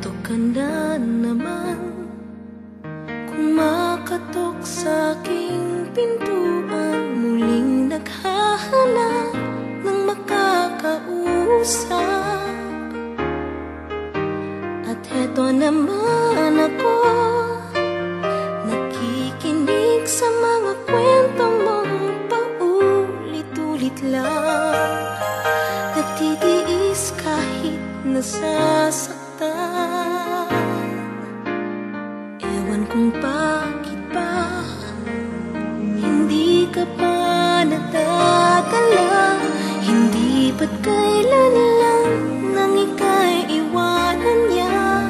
Eto ka na naman, kumakatok sa aking pintuan, muling naghahanap ng makakausap. At eto naman ako, nakikinig sa mga kwento mong paulit-ulit lang, nagtitiis kahit nasasaktan. Ewan kung bakit ba hindi ka pa nadadala, hindi ba't kailan lang nang ika'y iwanan niya.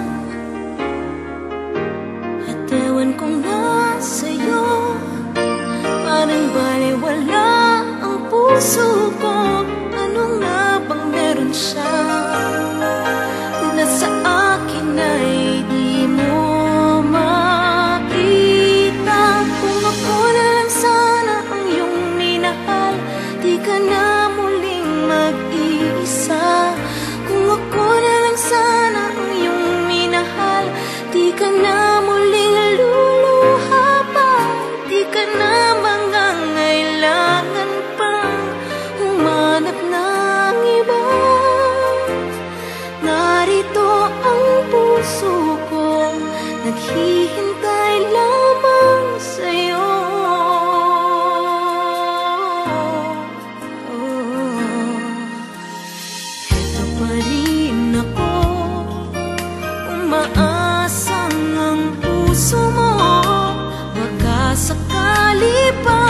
At ewan kung nasa'yo, parang baliwala ang puso ko. Ano nga bang meron siya na sa akin ay di mo makita? Kung ako na lang sana ang iyong minahal, di ka na muling mag-iisa. Kung ako na lang sana ang iyong minahal, di ka na muling luluha pa, di ka na mangangailangan pang humanap ng iba. Narito ang puso ko, naghihintay lamang sa'yo. Eto pa rin ako, umaasang ang puso mo, baka sakali pa